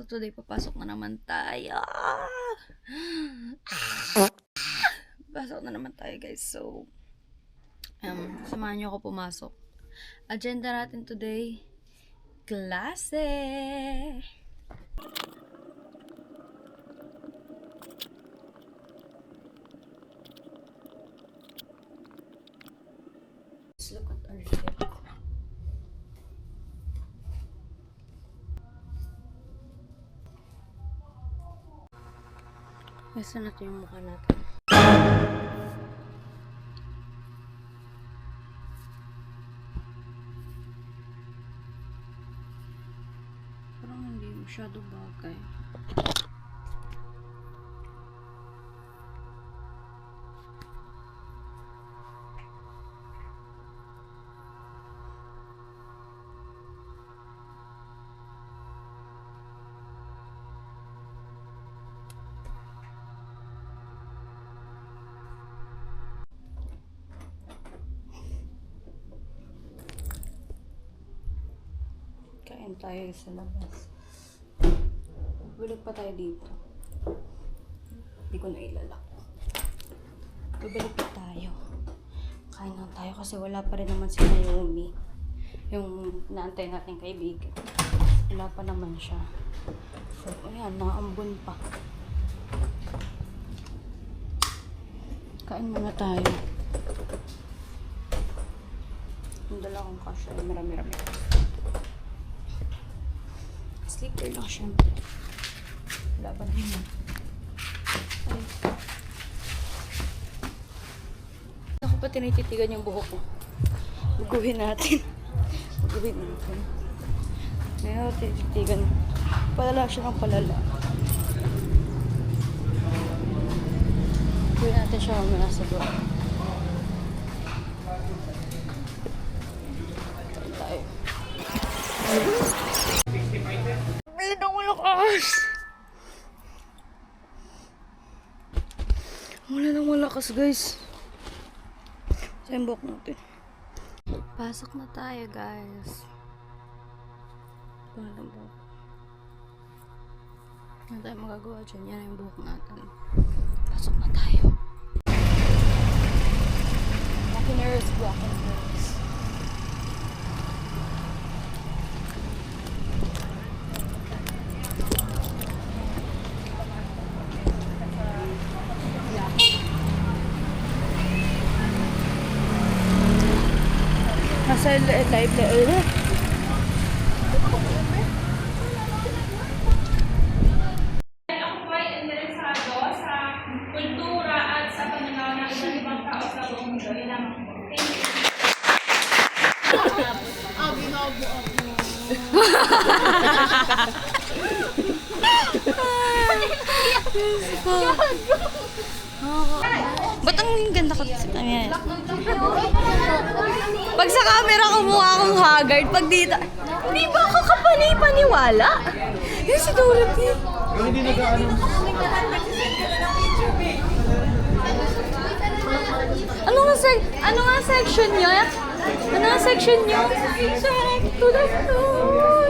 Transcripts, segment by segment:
So today, papasok na naman tayo. Pasok na naman tayo, guys. So, samahan niyo ako pumasok. Agenda natin today, klase! Let's look at our ship. Basta natin yung mukha natin. Parang hindi masyado bagay. Kain tayo sa labas. Bulog pa tayo dito. Hindi ko na ilalak. Bibalik pa tayo. Kain lang tayo kasi wala pa rin naman si Naomi. Yung naantay natin kaibigan. Wala pa naman siya. So, ayan, naambun pa. Kain muna tayo. Ang dala kong kasya ay marami-rami. Sleeper lang syempre. Wala ba naman? Ay. Ako pa tinititigan yung buhok ko. Buguhin natin. Buguhin natin. Ngayon, tinititigan. Palala siya ng palala. Buguhin natin siya mamaya sa buhok. Kain tayo. Wala nang malakas, guys. Sembok natin. Pasok na tayo, guys. Wala nang buhok. Wala tayong magagawa dyan. Yan yung buhok natin. Pasok na tayo. Makineers, black and girls. Nasa live na ulit. Ako po ay interesado sa kultura at sa pananaw ng iba't ibang tao sa buong mundo. Yun lang. Thank Ba't ang ganda ko sa kanya? Pag sa camera ko mukha akong haggard, pag dito, hindi ba ako kapanay-paniwala? Yung si Dorothy. Ano nga section nyo? Ano nga section nyo? Check to the floor.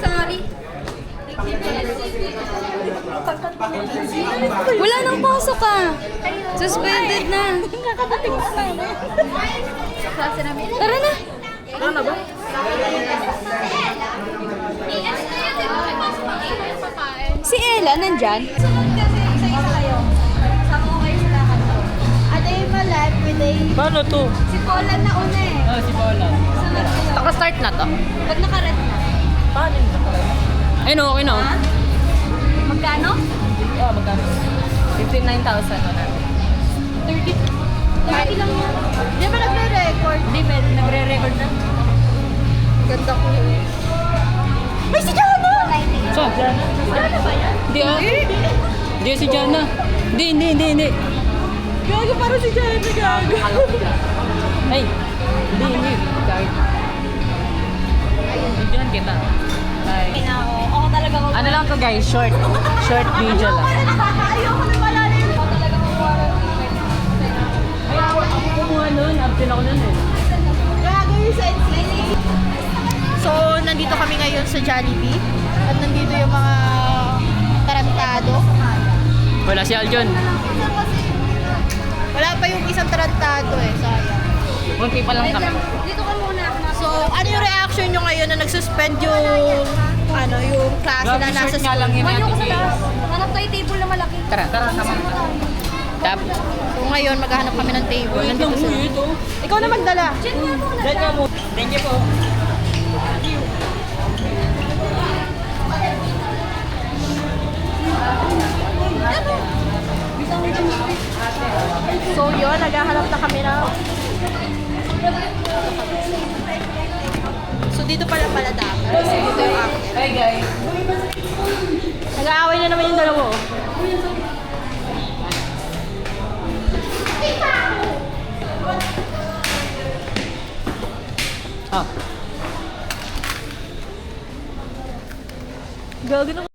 Sorry. Wala nang pasok ka. Suspended na. Nakakating na. Tara na. Tara na ba? Si Ella nandyan? Paano to? Si Paula na una eh. Si Paula. Naka-start na to? Pag nakaret na. Paano yung naka-start? Ayun, okay na. Ha? Magkano? Oo, magkano? 59,000 na natin. 30 lang yan. Di ba nagre-record? Hindi, nagre-record na. Ganda ko yun. May si Jana! So, Jana? Jana ba yan? Hindi ah. Hindi si Jana. Hindi. Gago, parang si Jana gago. Ay, hindi. Kahit. Bigyan kita. Ay. Ako talaga ko. Ano lang to guys, short video lang. Ayoko na wala na yun. Ako talaga kumuha ng ticket. Ako kumuha nun, absent ako nun eh. Gago yung sense. So, nandito kami ngayon sa Jollibee. Wala si Aljon. Wala pa yung isang tarantado eh, sayang. Kunti pa lang kami. Dito ka muna. So, ano yung reaction nyo ngayon na nagsuspend yung yung klase na Grabe, nasa short nga school? lang yun Manyo ko natin. sa taas. Hanap tayo table na malaki. Tara, sama. Tapos, So, ngayon maghahanap kami ng table. Nandito sila. ito. Ikaw na magdala. Diyan nga muna. Dahil nga mo. Thank you po. So, yun, naghahanap na kami na. So, dito pala dapat. Kasi dito yung akin. Hey guys. Nag-aaway na naman yung dalawa. Oh. Ah. Gago na